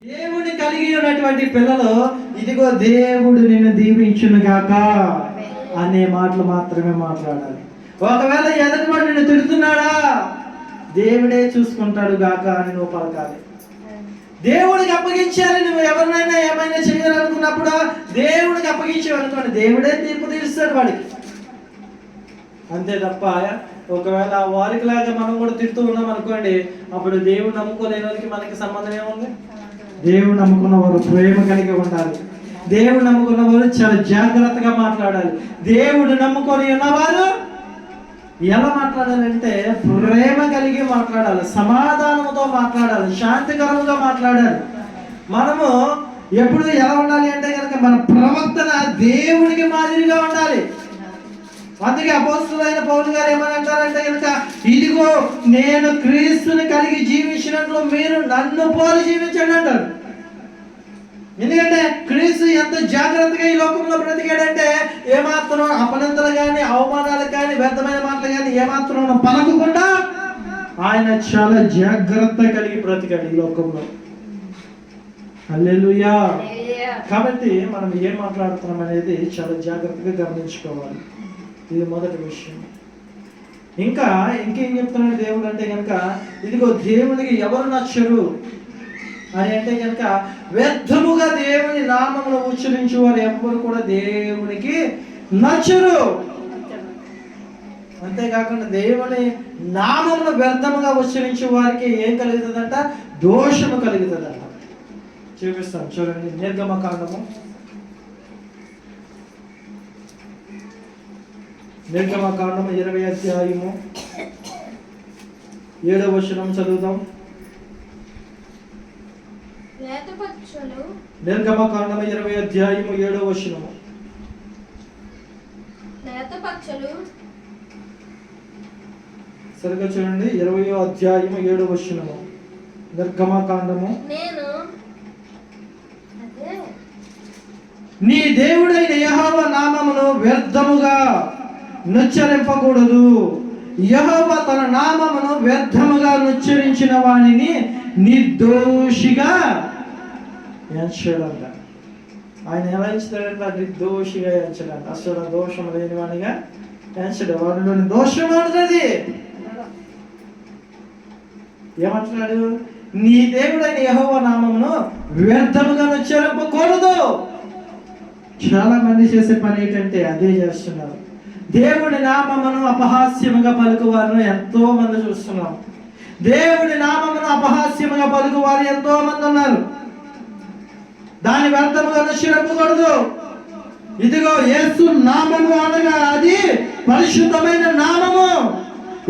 దేవుని కలిగి ఉన్నటువంటి పిల్లలు ఇదిగో దేవుడు నిన్ను దీవించును గాక అనే మాటలు మాత్రమే మాట్లాడాలి. ఒకవేళ ఎదుటివాడు నిన్ను తిడుతున్నాడా, దేవుడే చూసుకుంటాడు గాక అని నువ్వు పలకాలి. దేవుడికి అప్పగించాలి. నువ్వు ఎవరినైనా ఏమైనా చేయాలనుకున్నప్పుడు దేవుడికి అప్పగించావు అనుకోండి, దేవుడే తీర్పు తీరుస్తాడు వాడికి. అంతే తప్ప ఒకవేళ వారికి లాగా మనం కూడా తిడుతూ ఉన్నాం అనుకోండి, అప్పుడు దేవుడు నమ్ముకోలేని వారికి మనకి సంబంధం ఏముంది? దేవుడు నమ్ముకున్న వారు ప్రేమ కలిగి ఉండాలి. దేవుడు నమ్ముకున్న వారు చాలా జాగ్రత్తగా మాట్లాడాలి. దేవుడు నమ్ముకొని ఉన్నవారు ఎలా మాట్లాడాలంటే ప్రేమ కలిగి మాట్లాడాలి, సమాధానంతో మాట్లాడాలి, శాంతికరంగా మాట్లాడాలి. మనము ఎప్పుడు ఎలా ఉండాలి అంటే కనుక మన ప్రవర్తన దేవుడికి మాదిరిగా ఉండాలి. అందుకే అపోస్తలుడైన పౌలు గారు ఏమని అంటారంటే కనుక, ఇదిగో నేను క్రీస్తుని కలిగి జీవించినట్లు మీరు నన్ను పోలి జీవించండి అంటారు. ఎందుకంటే క్రీస్తు ఎంత జాగ్రత్తగా ఈ లోకంలో బ్రతికాడంటే ఏమాత్రం అపనంతలు కానీ అవమానాలు కానీ వ్యర్థమైన మాటలు కానీ ఏమాత్రం పలకకుండా ఆయన చాలా జాగ్రత్త కలిగి బ్రతికాడు ఈ లోకంలో. హల్లెలూయా. కాబట్టి మనం ఏం మాట్లాడుతున్నాం అనేది చాలా జాగ్రత్తగా గమనించుకోవాలి. ఇది మొదటి విషయం. ఇంకేం చెప్తున్నాడు దేవుడు అంటే కనుక, ఇదిగో దేవునికి ఎవరు నచ్చరు అని అంటే కనుక, వ్యర్థముగా దేవుని నామమును ఉచ్చరించు వారు ఎవరు కూడా దేవునికి నచ్చరు. అంతేకాకుండా దేవుని నామమును వ్యర్థముగా ఉచ్చరించే వారికి ఏం కలుగుతుందంట? దోషము కలుగుతుందంట. చూపిస్తాను చూడండి. నిర్గమకాండము 20వ అధ్యాయము 7వ వచనం చదువుతాం. నిర్గమకాండము 20వ అధ్యాయము 7వ వచనము. సరిగ్గా చూడండి. 20వ అధ్యాయము 7వ వచనము. నిర్గమకాండము. నీ దేవుడైన యెహోవా నామమును వ్యర్థముగా నుచ్చరింపకూడదు. యెహోవా తన నామమును వ్యర్థముగా నుచ్చరించిన వానిని నిర్దోషిగా ఎంచడంట. ఆయన ఎలా ఎంచుతాడంట? నిర్దోషిగా ఎంచడంట. అసలు దోషం లేని వానిగా ఎంచడం. వాడిలోని దోషం ఉంటుంది. ఏమంటున్నాడు? నీ దేవుడైన యెహోవా నామమును వ్యర్థముగా నుచ్చరింపకూడదు. చాలా మంది చేసే పని ఏంటంటే అదే చేస్తున్నారు. దేవుడి నామమును అపహాస్యముగా పలుకువారు ఎంతో మంది చూస్తున్నాం. దేవుడి నామమును అపహాస్యముగా పలుకువారు ఎంతో మంది ఉన్నారు. దాని వ్యర్థముగా నుచ్చరింపకూడదు. ఇదిగో యేసు నామము అనగా అది పరిశుద్ధమైన నామము.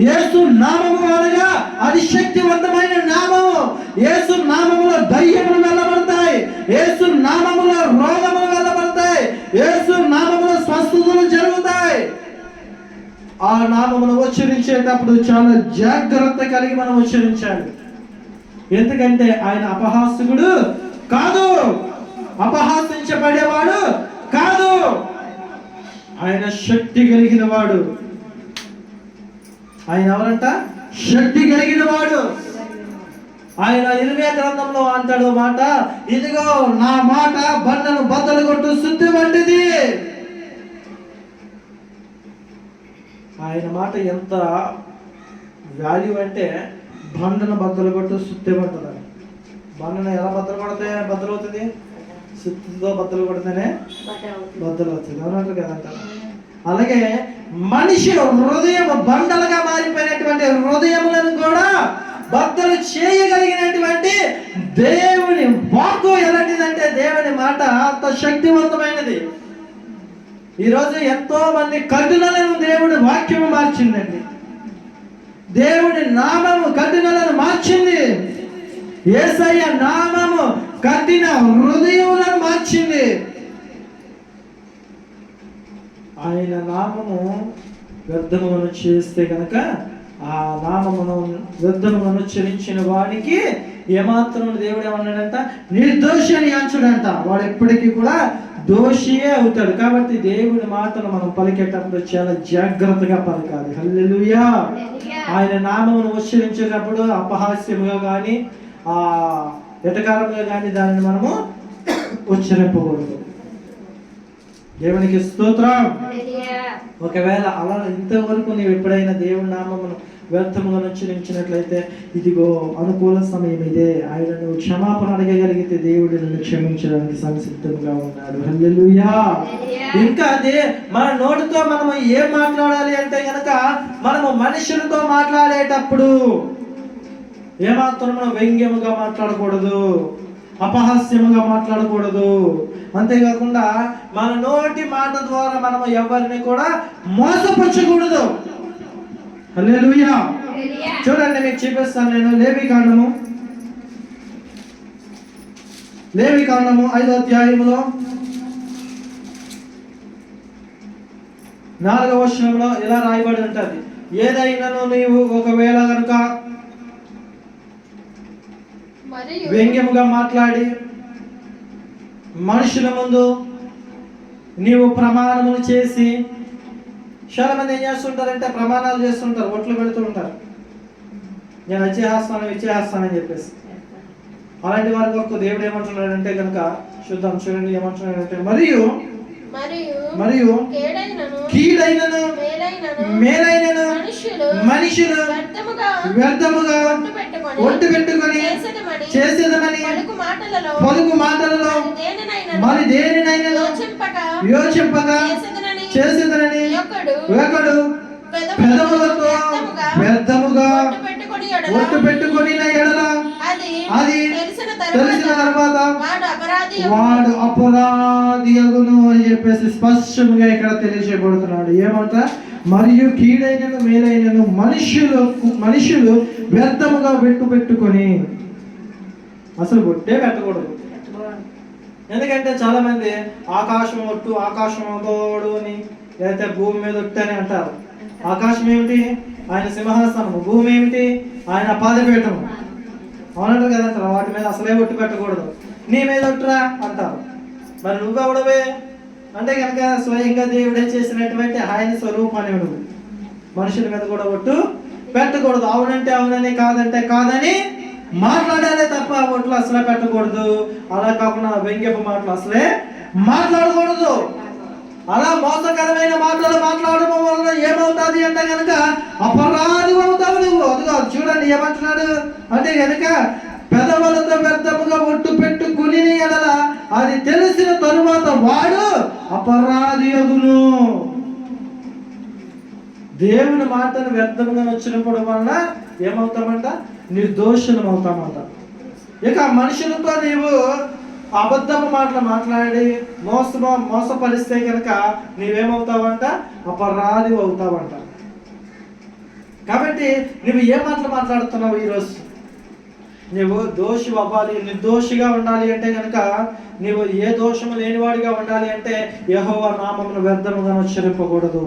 యేసు నామము అనగా అది శక్తివంతమైన నామము. యేసు నామములో దయ్యములు వెళ్ళబడతాయి. యేసు నామములో రోగములు వెళ్ళబడతాయి. యేసు నామములో స్వస్థతలు జరుగుతాయి. ఆ నామమును ఉచ్చరించేటప్పుడు చాలా జాగ్రత్త కలిగి మనం ఉచ్చరించాలి. ఎందుకంటే ఆయన అపహాస్యకుడు కాదు, అపహాసించబడేవాడు కాదు. ఆయన శక్తి కలిగిన వాడు. ఆయన ఎవరంట? శక్తి కలిగిన వాడు. ఆయన ఇర్మియా గ్రంథంలో అంటాడు మాట, ఇదిగో నా మాట బండను బద్దలు కొట్టు శుద్ధి వంటిది. ఆయన మాట ఎంత వాల్యూ అంటే, బండను బద్దలు కొట్టు శుద్ధి పడుతుంది. బండను ఎలా బద్దలవుతుంది? శుద్ధితో బద్దలు కొడితేనే బద్దలవుతుంది. అవునంటారు కదంట. అలాగే మనిషి హృదయం బండలుగా మారిపోయినటువంటి హృదయములను కూడా బద్దలు చేయగలిగినటువంటి దేవుని వాక్కు ఎలాంటిదంటే, దేవుని మాట అంత శక్తివంతమైనది. ఈరోజు ఎంతో మంది కఠినలను దేవుడి వాక్యము మార్చిందండి. దేవుడి నామము కఠినలను మార్చింది. యేసయ్య నామము కఠిన హృదయములను మార్చింది. ఆయన నామము వ్యర్థమును చేస్తే కనుక ఆ నామమును వ్యర్థమును ఉచ్చరించిన వాడికి ఏమాత్రం దేవుడు ఏమన్నాడంట? నిర్దోషి అని ఎంచడంట. వాడు ఎప్పటికీ కూడా దోషియే అవుతాడు. కాబట్టి దేవుడి మాటను మనం పలికేటప్పుడు చాలా జాగ్రత్తగా పలకాలి. హల్లెలూయా. ఆయన నామమును ఉచ్చరించేటప్పుడు అపహాస్యముగా కానీ ఎటకారంగా కానీ దానిని మనము ఉచ్చరింపకూడదు. దేవునికి స్తోత్రం. ఒకవేళ అలా ఇంతవరకు నీవు ఎప్పుడైనా దేవుని నామమును వ్యర్థముగా ఉచ్చరించినట్లయితే ఇదిగో అనుకూల సమయం ఇదే. ఆయన నువ్వు క్షమాపణ అడగగలిగితే దేవుడు నిన్ను క్షమించడానికి సంసిద్ధంగా ఉన్నాడు. హల్లెలూయా. ఇంకా అదే మన నోటితో మనము ఏం మాట్లాడాలి అంటే కనుక మనము మనుషులతో మాట్లాడేటప్పుడు ఏమాత్రం మనం వ్యంగ్యముగా మాట్లాడకూడదు, అపహాస్యముగా మాట్లాడకూడదు. అంతేకాకుండా మన నోటి మాట ద్వారా మనము ఎవరిని కూడా మోసపరచకూడదు. హల్లెలూయా. చూడండి, మీకు చూపిస్తాను నేను. లేవికాండము 5వ అధ్యాయములో 4వ వచనంలో ఇలా రాయబడి ఉంటుంది, ఏదైనాను నీవు ఒకవేళ కనుక వ్యంగ్యముగా మాట్లాడి మనుషుల ముందు నీవు ప్రమాణములు చేసి, చాలా మంది ఏం చేస్తుంటారంటే ప్రమాణాలు చేస్తుంటారు, ఒట్లు పెడుతూ ఉంటారు, నేను ఇచ్చేస్తానని చెప్పేసి. అలాంటి వారి కొరకు దేవుడు ఏమంటున్నాడంటే కనుక చూద్దాం. చూడండి ఏమంటున్నాడంటే, మరియు కీడైనను మేలైనను మనుషులు వ్యర్థముగా ఒట్టు పెట్టుకొని చేసేదమని పలుకు మాటలలో మరి దేనినైనా యోచింపక చేసేదనని ఒకడు పెదవులతో వ్యర్థముగా ఒట్టు పెట్టుకొని ఎడల అది తెలిసిన తర్వాత వాడు అపరాధి అగును అని చెప్పేసి స్పష్టంగా ఇక్కడ తెలియజేయబడుతున్నాడు. ఏమంట? మరియు కీడైనను మేలైనను మనుషులు వ్యర్థముగా పెట్టుకొని. అసలు ఒట్టే పెట్టకూడదు. ఎందుకంటే చాలా మంది ఆకాశం ఒట్టు, ఆకాశం తోడు అని, లేకపోతే భూమి మీద ఒట్టు అని అంటారు. ఆకాశం ఏమిటి? ఆయన సింహాసనము. భూమి ఏమిటి? ఆయన పాదపీఠము. అవునంటారు కదంటారు. వాటి మీద అసలే ఒట్టు పెట్టకూడదు. నీ మీద ఒట్టురా అంటారు. మరి నువ్వెవడవే అంటే కనుక స్వయంగా దేవుడే చేసినటువంటి ఆయన స్వరూపాన్ని నువ్వు. మనుషుల మీద కూడా ఒట్టు పెట్టకూడదు. అవునంటే అవునని, కాదంటే కాదని మాట్లాడాలే తప్ప ఒట్లు అసలే పెట్టకూడదు. అలా కాకుండా వ్యంగ్యపు మాటలు అసలే మాట్లాడకూడదు. అలా మోసకరమైన మాటలు మాట్లాడడం వలన ఏమవుతుంది అంటే కనుక అపరాధి అవుతావు నువ్వు. అదిగో చూడండి ఏమంటున్నాడు అంటే కనుక పెదవులతో వ్యర్థముగా ఒట్టు పెట్టుకుని ఎడల అది తెలిసిన తరువాత వాడు అపరాధి అగును. దేవుని మాటను వ్యర్థముగా వచ్చినప్పుడు వలన ఏమవుతామంట? నిర్దోషులం అవుతామంట. ఇక మనుషులతో నీవు అబద్ధపు మాటలు మాట్లాడి మోసపరిస్తే కనుక నీవేమవుతావంట? అపరాధి అవుతావంట. కాబట్టి నువ్వు ఏ మాటలు మాట్లాడుతున్నావు ఈరోజు? నువ్వు దోషి అవ్వాలి, నిర్దోషిగా ఉండాలి అంటే కనుక నీవు ఏ దోషము లేనివాడిగా ఉండాలి అంటే యెహోవా నామమును వ్యర్థముగా ఉచ్చరింపకూడదు.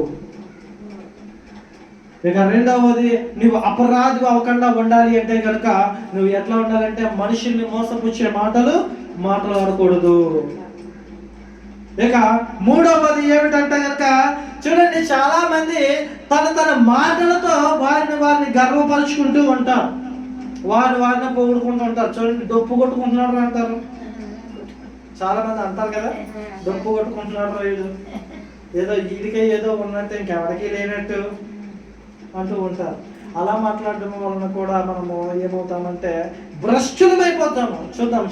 ఇక రెండవది, నువ్వు అపరాధి అవ్వకుండా ఉండాలి అంటే కనుక నువ్వు ఎట్లా ఉండాలంటే మనుషుల్ని మోసపుచ్చే మాటలు మాట్లాడకూడదు. ఇక మూడవది ఏమిటంటే కనుక చూడండి, చాలా మంది తన మాటలతో వారిని గర్వపరుచుకుంటూ ఉంటారు, వారిని పొగుడుకుంటూ ఉంటారు. చూడండి, డొప్పు కొట్టుకుంటున్నారు అంటారు. చాలా మంది అంటారు కదా, డొప్పు కొట్టుకుంటున్నారు, వీడు ఏదో వీడికే ఏదో ఉన్నట్టు ఇంకెవరికి లేనట్టు అంటూ ఉంటారు. అలా మాట్లాడడం వలన కూడా మనము ఏమవుతామంటే భ్రష్టులమైపోతాము.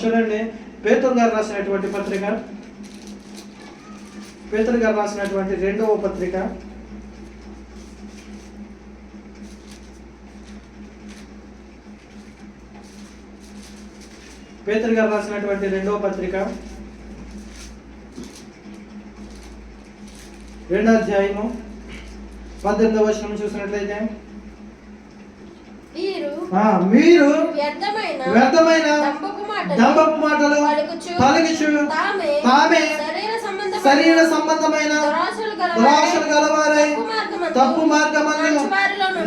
చూడండి, పేతురు గారు రాసినటువంటి పత్రిక, పేతురు గారు రాసినటువంటి 2వ పత్రిక, పేతురు గారు రాసినటువంటి 2వ పత్రిక 2వ అధ్యాయము 18వ వచనం చూసినట్లయితే, మీరు వ్యర్థమైన దంభపు మాటలు పలుకుచు తామే శరీర సంబంధమైన దురాశలు గలవారై తప్పు మార్గమందు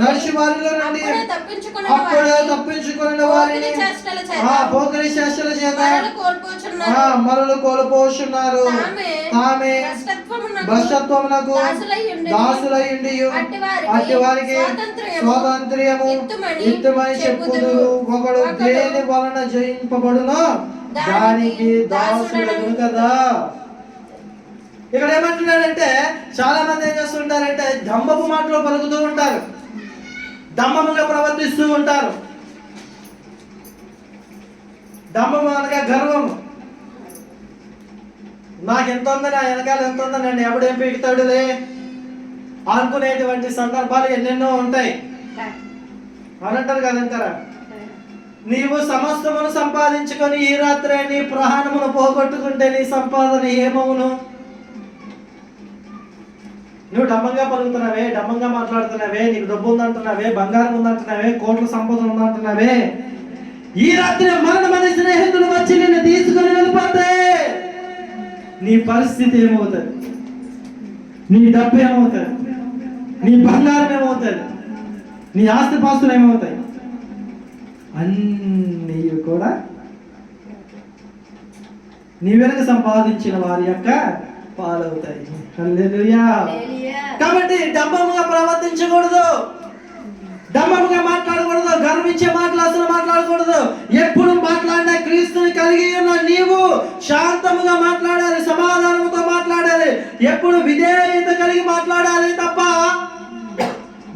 నడిచి వారిలో నుండి అప్పుడే తప్పించుకున్న వారిని పోకిరి చేష్టల చేత మరలు కోల్పోతున్నారు. తామే భ్రష్టత్వమునకు దాసులయుండి అట్టి వారికి స్వాతంత్ర్యము ఇత్తుమని చెప్పుదు. ఒకడు దేని వలన జయింపబడునో దానికి దాసుడను కదా. ఇక్కడ ఏమంటున్నాడంటే, చాలా మంది ఏం చేస్తుంటారంటే దంభపు మాటలు పలుకుతూ ఉంటారు, దంభముగా ప్రవర్తిస్తూ ఉంటారు. దంభము అనగా గర్వం. నాకు ఎంత ఉంది, నా వెనకాల ఎంత ఉందో, నన్ను ఎవడేం పీకుతాడులే అనుకునేటువంటి సందర్భాలు ఎన్నెన్నో ఉంటాయి అని అంటారు కదంటారా. నీవు సమస్తమును సంపాదించుకొని ఈ రాత్రే నీ ప్రాణమును పోగొట్టుకుంటే నీ సంపాదన ఏమవును? నువ్వు డమ్మంగా పలుకుతున్నావే, డమ్మంగా మాట్లాడుతున్నావే, నీకు డబ్బు ఉందంటున్నావే, బంగారం ఉందంటున్నావే, కోట్ల సంపద ఉందంటున్నావే, ఈ రాత్రి మరణమనే స్నేహితులు వచ్చి నిన్ను తీసుకుని వెళ్ళిపోతే నీ పరిస్థితి ఏమవుతుంది? నీ డబ్బు ఏమవుతుంది? నీ బంగారం ఏమవుతుంది? నీ ఆస్తిపాస్తులు ఏమవుతాయి? అన్నీ కూడా నీ వెనక సంపాదించిన వారి యొక్క పాలవుతాయి. హల్లెలూయా. కాబట్టి డంబముగా ప్రవర్తించకూడదు, డంబముగా మాట్లాడకూడదు, గర్వించే మాటలు అసలు మాట్లాడకూడదు. ఎప్పుడు మాట్లాడినా క్రీస్తుని కలిగి ఉన్న నీవు శాంతముగా మాట్లాడాలి, సమాధానంతో మాట్లాడాలి, ఎప్పుడు విధేయత కలిగి మాట్లాడాలి తప్ప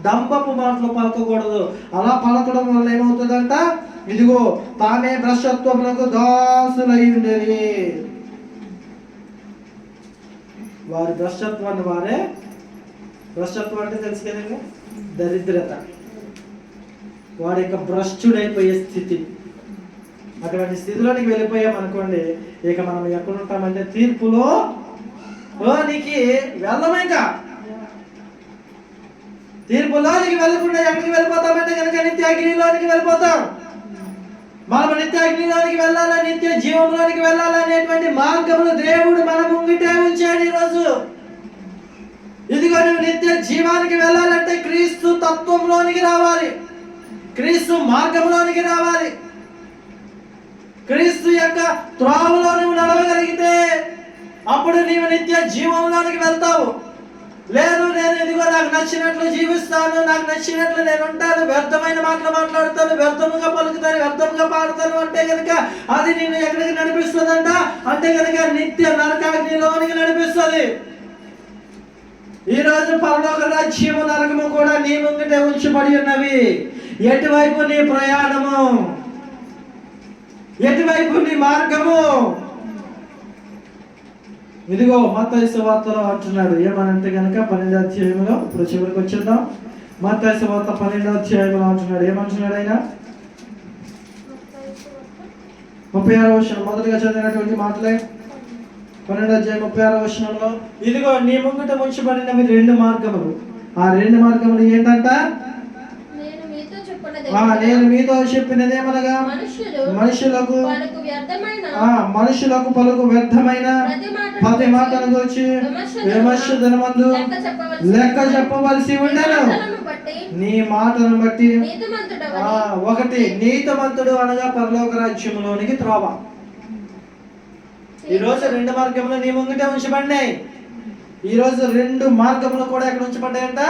డంబపు మాటలు పలకకూడదు. అలా పలకడం వల్ల ఏమవుతుందంట, ఇదిగో తామే భ్రష్టత్వములకు దాసులై ఉండేది. వారి భ్రష్టత్వాన్ని వారే, భ్రష్టత్వం అంటే తెలుసు కదండి, దరిద్రత, వాడి యొక్క భ్రష్టుడైపోయే స్థితి. అటువంటి స్థితిలోనికి వెళ్ళిపోయాం అనుకోండి, ఇక మనం ఎక్కడుంటామంటే తీర్పులో నీకు వెళ్ళమేక. తీర్పులోనికి వెళ్ళకుండా ఎక్కడికి వెళ్ళిపోతామంటే కనుక నిత్యాగ్నిలోనికి వెళ్ళిపోతాం. మనం నిత్యాగ్నిలోనికి వెళ్ళాలా, నిత్య జీవంలోనికి వెళ్ళాలా అనేటువంటి మార్గములు దేవుడు మన ముంగిటే ఉంచాడు. ఈరోజు ఇదిగో నువ్వు నిత్య జీవానికి వెళ్ళాలంటే క్రీస్తు తత్వంలోనికి రావాలి, క్రీస్తు మార్గంలోనికి రావాలి, క్రీస్తు యొక్క త్రోవలో నువ్వు నడవగలిగితే అప్పుడు నీవు నిత్య జీవంలోనికి వెళ్తావు. లేదు నేను ఇదిగో నాకు నచ్చినట్లు జీవిస్తాను, నాకు నచ్చినట్లు నేను ఉంటాను, వ్యర్థమైన మాటలు మాట్లాడతాను, వ్యర్థముగా పలుకుతాను, వ్యర్థముగా పాడతాను అంటే కనుక అది నేను ఎక్కడికి నడిపిస్తుందంట అంటే కనుక నిత్య నరకాగ్నిలోనికి నడిపిస్తుంది. ఈ రోజు పరలోక రాజ్యము నరకము కూడా నీ ముంగిటే ఉంచబడి ఉన్నవి. ఎటువైపు నీ ప్రయాణము, ఎటువైపు నీ మార్గము? ఇదిగో మత్తయి సువార్తలో అంటున్నాడు ఏమనంటే కనుక 12వ అధ్యాయంలో, ఇప్పుడు చివరికి వచ్చేద్దాం. మత్తయి సువార్త 12వ అధ్యాయంలో అంటున్నాడు, ఏమంటున్నాడు ఆయన? 36వ వచనం మొదటిగా చదివినటువంటి మాటలే. 12వ అధ్యాయం 36వ వచనంలో, ఇదిగో నీ ముంగిట ఉంచబడినవి 2 మార్గములు. ఆ 2 మార్గములు ఏంటంట? నేను మీతో చెప్పినదేమనగా మనుషులకు పలుకు వ్యర్థమైన ప్రతి మాటను గురించి విమర్శ దినమందు లెక్క చెప్పవలసి ఉండను. నీ మాటను బట్టి ఒకటి నీతిమంతుడు అనగా పరలోక రాజ్యములోనికి త్రోవ. ఈరోజు 2 మార్గములు నీ ముంగిటే ఉంచబడినాయి. ఈరోజు 2 మార్గములు కూడా ఎక్కడ ఉంచబడ్డాయంట?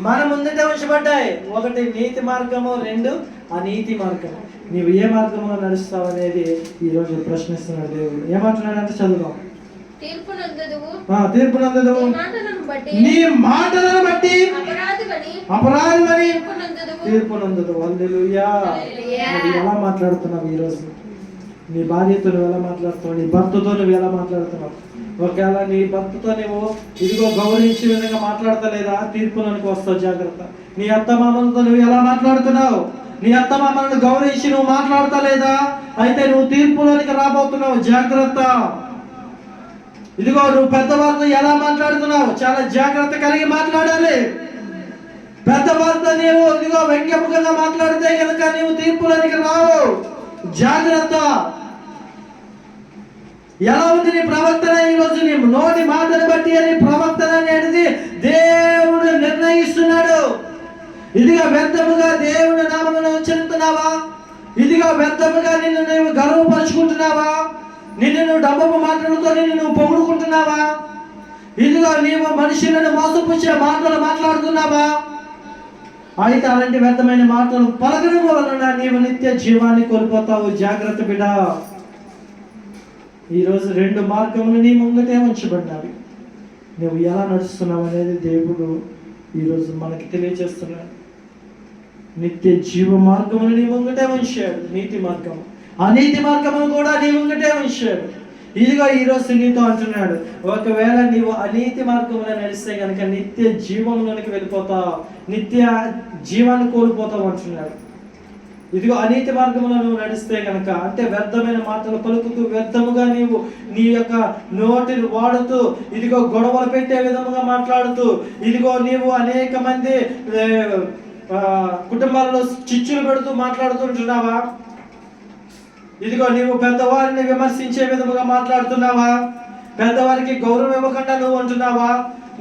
మన ముందుటే ఉంచబడ్డాయి. ఒకటి నీతి మార్గము, 2 అనీతి మార్గము. నీవు ఏ మార్గంలో నడుస్తావు అనేది ఈ రోజు ప్రశ్నిస్తున్నాడు దేవుడు. ఏమంటున్నాడంటే చదువుదాం. తీర్పునందుదు నీ మాటలను బట్టి అపరాధమని తీర్పునందుదు. హల్లెలూయా. ఎలా మాట్లాడుతున్నావు ఈరోజు? నీ భార్యతో నువ్వు ఎలా మాట్లాడుతున్నావు? నీ భర్తతో నువ్వు ఎలా మాట్లాడుతున్నావు? ఒకవేళ నీ భర్తతో నువ్వు ఇదిగో గౌరవించే విధంగా మాట్లాడతలేదా, తీర్పులోనికి వస్తావు. జాగ్రత్త. నీ అత్తమామలతో నువ్వు ఎలా మాట్లాడుతున్నావు? నీ అత్తమామలను గౌరవించి నువ్వు మాట్లాడతలేదా, అయితే నువ్వు తీర్పులోనికి రాబోతున్నావు. జాగ్రత్త. ఇదిగో నువ్వు పెద్దవారితో ఎలా మాట్లాడుతున్నావు? చాలా జాగ్రత్త కలిగి మాట్లాడాలి. పెద్దవారితో నీవు ఇదిగో వ్యంగ్యముఖంగా మాట్లాడితే కనుక నీవు తీర్పులోనికి రావు. జాగ్రత్త. ఎలా ఉంది నీ ప్రవర్తన? ఈరోజు నీ నోటి మాటను బట్టి నీ ప్రవర్తన అనేది దేవుడు నిర్ణయిస్తున్నాడు. ఇదిగా వ్యర్థముగా దేవుని నామమును ఉచ్చరిస్తున్నావా? ఇదిగా వ్యర్థముగా నిన్ను నువ్వు గర్వపరుచుకుంటున్నావా? నిన్ను నువ్వు డబ్బు మాటలతో నిన్ను నువ్వు పొగుడుకుంటున్నావా? ఇదిగో నీవు మనుషులను మోసపుచ్చే మాటలు మాట్లాడుతున్నావా? అయితే అలాంటి వ్యర్థమైన మాటలు పలకడం వలన నీవు నిత్య జీవాన్ని కోల్పోతావు. జాగ్రత్త బిడ్డ. ఈరోజు 2 మార్గములు నీ ముంగటే ఉంచబడ్డావి. నువ్వు ఎలా నడుస్తున్నావు అనేది దేవుడు ఈరోజు మనకి తెలియజేస్తున్నాడు. నిత్య జీవ మార్గమును నీ ముంగటే ఉంచాడు. నీతి మార్గము, అనీతి మార్గమును కూడా నీ ముంగటే ఉంచాడు. ఇదిగో ఈరోజు నీతో అంటున్నాడు, ఒకవేళ నీవు అనీతి మార్గంలో నడిస్తే కనుక నిత్య జీవంలోనికి వెళ్ళిపోతావు, నిత్య జీవాన్ని కోల్పోతావు అంటున్నాడు. ఇదిగో అనీతి మార్గంలో నువ్వు నడిస్తే కనుక, అంటే వ్యర్థమైన మాటలు పలుకుతూ వ్యర్థముగా నీవు నీ యొక్క నోటిని వాడుతూ, ఇదిగో గొడవలు పెట్టే విధముగా మాట్లాడుతూ, ఇదిగో నీవు అనేక మంది కుటుంబాలలో చిచ్చులు పెడుతూ మాట్లాడుతుంటున్నావా? ఇదిగో నీవు పెద్దవారిని విమర్శించే విధముగా మాట్లాడుతున్నావా? పెద్దవారికి గౌరవం ఇవ్వకుండా నువ్వు అంటున్నావా?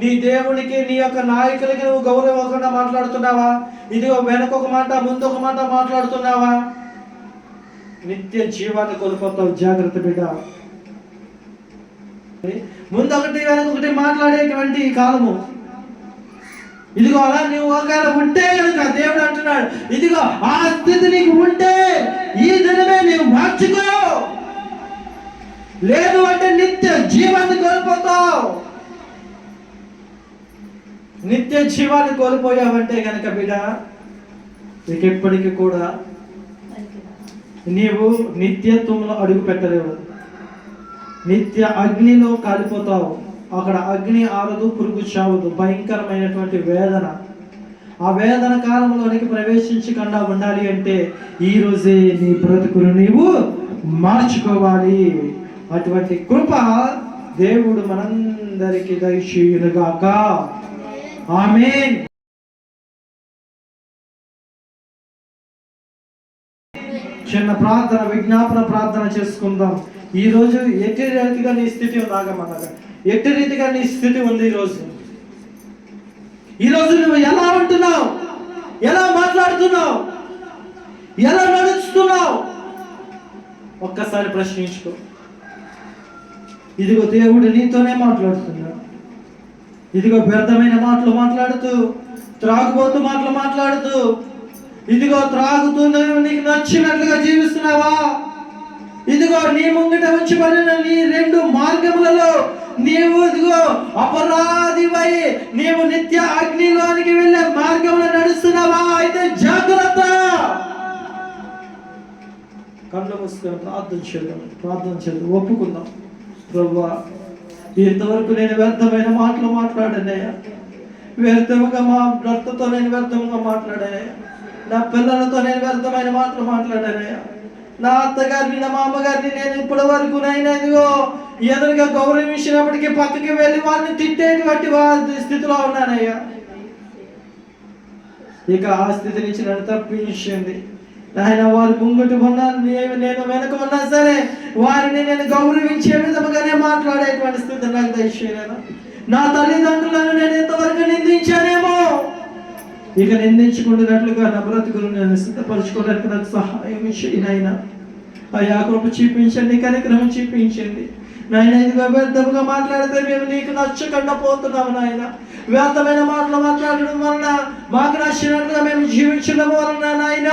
నీ దేవునికి, నీ యొక్క నాయకులకి నువ్వు గౌరవం ఇవ్వకుండా మాట్లాడుతున్నావా? ఇదిగో వెనకొక మాట ముందొక మాట మాట్లాడుతున్నావా? నిత్య జీవాన్ని కోల్పోతావు. జాగ్రత్త బిడ్డ. ముందొకటి వెనకొకటి మాట్లాడేటువంటి కాలము. ఇదిగో అలా నువ్వు ఒకవేళ ఉంటే కనుక దేవుడు అంటున్నాడు, ఇదిగో ఆ స్థితి నీకు ఉంటే ఈ దినమే నీవు మార్చుకో, లేదు అంటే నిత్య జీవాన్ని కోల్పోతావు. నిత్య జీవాన్ని కోల్పోయావంటే కనుక బిడ్డ, ఎప్పటికీ కూడా నీవు నిత్యత్వంలో అడుగు పెట్టలేవు. నిత్య అగ్నిలో కాలిపోతావు. అక్కడ అగ్ని ఆరదు, పురుగు చావదు. భయంకరమైనటువంటి వేదన. ఆ వేదన కాలంలోనికి ప్రవేశించకుండా ఉండాలి అంటే ఈ రోజే నీ బ్రతుకును నీవు మార్చుకోవాలి. అటువంటి కృప దేవుడు మనందరికీ దయచేయునుగాక. ఆమేన్. చిన్న ప్రార్థన, విజ్ఞాపన ప్రార్థన చేసుకుందాం. ఈరోజు ఎట్టి రీతిగా నీ స్థితి ఉందాగమన్నగా, ఎట్టి రీతిగా నీ స్థితి ఉంది ఈరోజు నువ్వు ఎలా ఉంటున్నావు, ఎలా మాట్లాడుతున్నావు, ఎలా నడుస్తున్నావు, ఒక్కసారి ప్రశ్నించుకో. ఇదిగో దేవుడు నీతోనే మాట్లాడుతున్నాడు. ఇదిగో వ్యర్థమైన మాటలు మాట్లాడుతూ, త్రాగుబోతు మాటలు మాట్లాడుతూ, ఇదిగో త్రాగుతూ నీకు నచ్చినట్లుగా జీవిస్తున్నావా? ఇదిగో నీ ముంగిట ఉంచబడిన నీ 2 మార్గములలో నీవు ఇదిగో అపరాధివై నీవు నిత్య అగ్నిలోనికి వెళ్ళే మార్గంలో నడుస్తున్నావా? అయితే జాగ్రత్త. కళ్ళు మూసుకొని ప్రార్థన చేద్దాం, ఒప్పుకుందాం. ప్రభువా, ఇంతవరకు నేను వ్యర్థమైన మాటలు మాట్లాడానయ్యా, వ్యర్థముగా మా భర్తతో నేను వ్యర్థముగా మాట్లాడానయ్యా, నా పిల్లలతో నేను వ్యర్థమైన మాటలు మాట్లాడానయ్యా, నా అత్తగారిని, నా మామగారిని నేను ఇప్పటి వరకు నైనా ఇదిగో ఎదురుగా గౌరవించినప్పటికీ పక్కకి వెళ్ళి వారిని తిట్టేటువంటి స్థితిలో ఉన్నానయ్యా. ఇక ఆ స్థితి నుంచి నన్ను తప్పించండి నాయన. వారి ముంగట ఉన్నా, నేను వెనక ఉన్నా సరే వారిని నేను గౌరవించే విధముగానే మాట్లాడేటువంటి స్థితి నాకు దయచేయలేనా? నా తల్లిదండ్రులను నేను ఎంతవరకు నిందించానేమో, ఇక నిందించుకున్నట్లుగా నా బ్రతుకులు నేను సిద్ధపరచుకోవడానికి నాకు సహాయం చేయనైనా. అయ్యా, కృప చూపించండి, కనికరం చూపించండి నాయన. ఇదిగా వ్యర్థముగా మాట్లాడితే మేము నీకు నచ్చకుండా పోతున్నాము నాయన. వ్యర్థమైన మాటలు మాట్లాడడం వలన, మాకు నచ్చినట్లుగా మేము జీవించడం వలన నాయన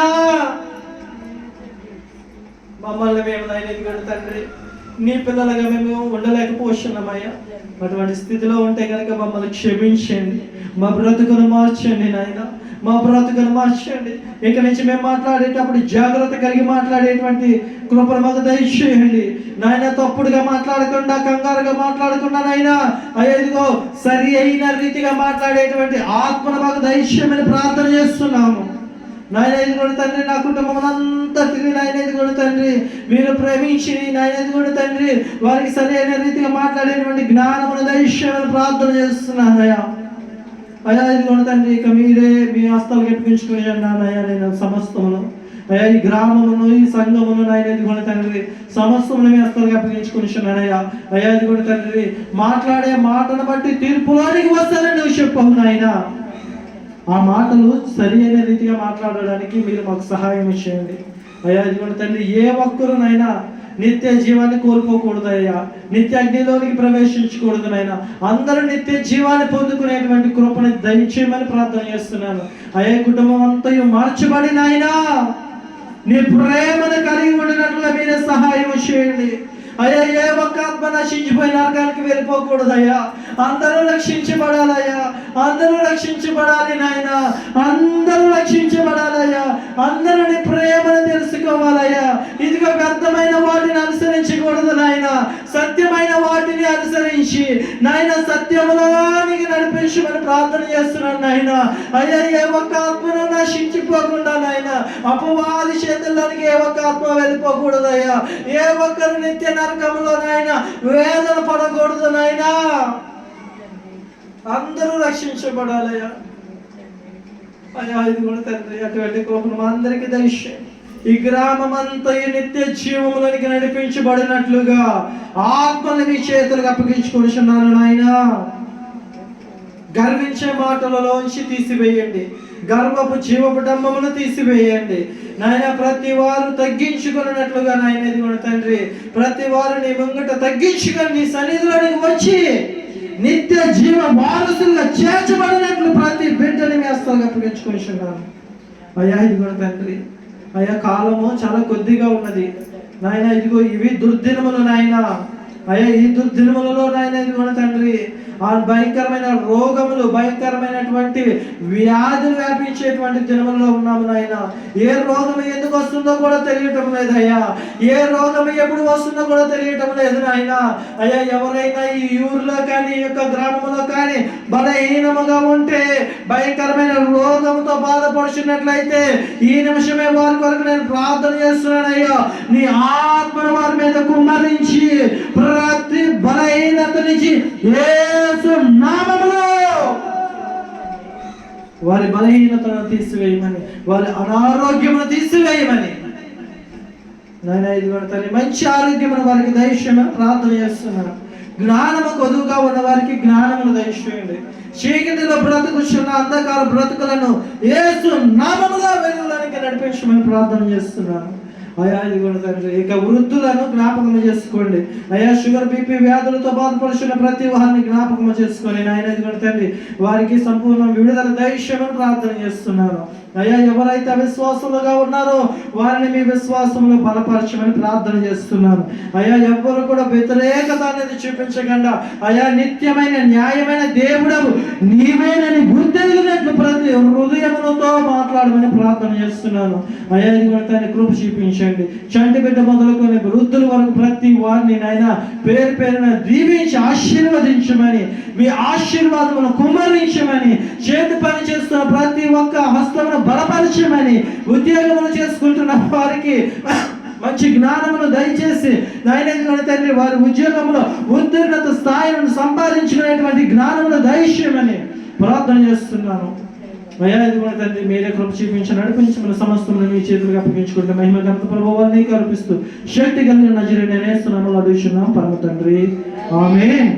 మమ్మల్ని మేము నాయన ఇదిగో తండ్రి నీ పిల్లలుగా మేము ఉండలేకపోతున్నామయ్యా. అటువంటి స్థితిలో ఉంటే కనుక మమ్మల్ని క్షమించండి, మా బ్రతుకును మార్చండి నాయన, మా బ్రతుకును మార్చండి. ఇక నుంచి మేము మాట్లాడేటప్పుడు జాగ్రత్త కలిగి మాట్లాడేటువంటి కృపను మాకు దయచేయండి నాయన. తప్పుడుగా మాట్లాడకుండా, కంగారుగా మాట్లాడకుండా నాయన అయ్యా ఇదిగో సరి అయిన రీతిగా మాట్లాడేటువంటి ఆత్మను మాకు దయచేయమని ప్రార్థన చేస్తున్నాము నాయన. ఇదిగోడు తండ్రి, నా కుటుంబం అంతటిని నాయన ఇదిగోడు తండ్రి మీరు ప్రేమించి నాయన ఇదిగోడు తండ్రి వారికి సరైన రీతిగా మాట్లాడేటువంటి జ్ఞానమును దయచేయమని ప్రార్థన చేస్తున్నాను అయ్యా. అయ్యా ఇదిగోడు తండ్రి, ఇక మీరే మీ హస్తాలు గెప్పించుకుని అయ్యా నేను సమస్తమును అయ్యా ఈ గ్రామమును, ఈ సంఘమును నాయన ఇదిగోడు తండ్రి సమస్తమును మీ హస్తాలు గెప్పించుకునిచున్నానయ్యా. అయ్యా ఇదిగోడు తండ్రి మాట్లాడే మాటను బట్టి తీర్పులోనికి వస్తానని నువ్వు చెప్పవు నాయన. ఆ మాటలు సరి అయిన రీతిగా మాట్లాడడానికి మీరు మాకు సహాయం చేయండి అయ్యా. ఇదిగోండి తండ్రి, ఏ ఒక్కరునైనా నిత్య జీవాన్ని కోల్పోకూడదయ్యా, నిత్య అగ్నిలోనికి ప్రవేశించకూడదు నాయన. అందరూ నిత్య జీవాన్ని పొందుకునేటువంటి కృపను దయచేయమని ప్రార్థన చేస్తున్నాను. అయ్యా కుటుంబం అంతయు మార్చబడి నాయనా నీ ప్రేమను కలిగి ఉండినట్లుగా మీరే సహాయం చేయండి అయ్యా. ఏ ఒక్క ఆత్మ నశించిపోయి నరకానికి వెళ్ళిపోకూడదయ్యా. అందరూ రక్షించబడాలయ్యా, అందరూ రక్షించబడాలి నాయన, అందరూ రక్షించబడాలయ్యా. అందరూ నీ ప్రేమను తెలుసుకోవాలయ్యా. ఇదిగో వ్యర్థమైన వాటిని అనుసరించకూడదు నాయన, సత్యమైన వాటిని అనుసరించి నాయన సత్యములోనికి నడిపించమని ప్రార్థన చేస్తున్నాను నాయన. అయ్యా ఏ ఒక్క ఆత్మను నశించిపోకుండా నాయన, అపవాది చేతుల్లోనికి ఏ ఒక్క ఆత్మ వెళ్ళిపోకూడదయ్యా. ఏ ఒక్కరు నిత్య నరకంలో నాయన వేదన పడకూడదు నాయనా. అందరూ రక్షించబడాలయ్యా. అయ్యా ఇది కూడా తండ్రి అటువంటి కోపం అందరికీ దయచేయండి. ఈ గ్రామం అంతా నిత్య జీవములోనికి నడిపించబడినట్లుగా ఆత్మని మీ చేతులకు అప్పగించుకుంటున్నాను నాయన. గర్వించే మాటలలోంచి తీసివేయండి, గర్వపు జీవపు డంబమును తీసివేయండి నాయన. ప్రతి వారు తగ్గించుకున్నట్లుగా నాయన ఇదిగోండి తండ్రి, ప్రతి వారు నీ ముంగట తగ్గించుకొని నీ సన్నిధిలోనికి వచ్చి నిత్య జీవ వారసులుగా చేర్చబడినట్లు ప్రతి బిడ్డని మీ హస్తాలకు అప్పగించుకుంటున్నాను అయ్యా. ఇదిగోండి తండ్రి, అయ్యా కాలము చాలా కొద్దిగా ఉన్నది నాయన. ఇదిగో ఇవి దుర్దినములు నాయన. అయ్యా ఈ దుర్దినములలో నాయన ఇదిగోండి తండ్రి ఆ భయంకరమైన రోగములు, భయంకరమైనటువంటి వ్యాధులు వ్యాపించేటువంటి దినములలో ఉన్నాము నాయన. ఏ రోగం ఎందుకు వస్తుందో కూడా తెలియటం లేదయ్యా, ఏ రోగం ఎప్పుడు వస్తుందో కూడా తెలియటం లేదు నాయన. అయ్యా ఎవరైనా ఈ ఊరిలో కానీ ఈ యొక్క గ్రామంలో కానీ బలహీనముగా ఉంటే, భయంకరమైన రోగంతో బాధపడుచున్నట్లయితే ఈ నిమిషమే వారి కొరకు నేను ప్రార్థన చేస్తున్నానయ్యా. నీ ఆత్మను వారి మీద కుమ్మరించి ప్రతి బలహీనత నుంచి నామములో వారి బలహీనతను తీసివేయమని, వారి అనారోగ్యమును తీసివేయమని నాయన. ఇదిగోండి తల్లి మంచి ఆరోగ్యమును వారికి దయచేయమని ప్రార్థన చేస్తున్నాను. జ్ఞానము కొదువుగా ఉన్న వారికి జ్ఞానమును దయచేయండి. చీకటిలో బ్రతుకుచున్న అంధకార బ్రతుకులను యేసు నామములో వెలుగులోనికి నడిపించమని ప్రార్థన చేస్తున్నాను అయ్యా. ఇదిగోండి తండ్రి ఇక వృద్ధులను జ్ఞాపకం చేసుకోండి అయ్యా. షుగర్ బీపీ వ్యాధులతో బాధపడుచున్న ప్రతి వారిని జ్ఞాపకం చేసుకొని నాయన ఇదిగోండి తండ్రి వారికి సంపూర్ణ విడుదల దయచేయమని ప్రార్థన చేస్తున్నాను అయ్యా. ఎవరైతే అవిశ్వాసములుగా ఉన్నారో వారిని మీ విశ్వాసంలో బలపరచమని ప్రార్థన చేస్తున్నాను అయ్యా. ఎవ్వరు కూడా వ్యతిరేకత అనేది చూపించకుండా అయ్యా నిత్యమైన న్యాయమైన దేవుడవు నీవేనని గుర్తెరిగినట్లు ప్రతి హృదయములతో మాట్లాడమని ప్రార్థన చేస్తున్నాను అయ్యా. ఇదిగోండి తండ్రి కృప చూపించండి. చంటి బిడ్డ మొదలుకొని వృద్ధుల వరకు ప్రతి వారిని నాయన పేరు పేరున దీవించి ఆశీర్వదించమని, మీ ఆశీర్వాదమును కుమ్మరించమని, చేతి పని చేస్తున్న ప్రతి ఒక్క హస్తమును బలపరచమని, ఉద్యోగములు చేసుకుంటున్న వారికి మంచి జ్ఞానమును దయచేసి నాయన తండ్రి వారి ఉద్యోగంలో ఉత్తీర్ణత స్థాయిలను సంపాదించుకునేటువంటి జ్ఞానమును దయచేయమని ప్రార్థన చేస్తున్నాను అయ్యా. ఇదిగోండి తండ్రి మీరే కృప చూపించి నడిపించమని సమస్తమును మీ చేతులకు అప్పగించుకుంటే మహిమ ఘనత ప్రభావాన్ని కల్పిస్తూ శక్తి కలిగిన నజరేయుడైన యేసు నామములో అడుగుచున్నాం పరమ తండ్రి, ఆమేన్.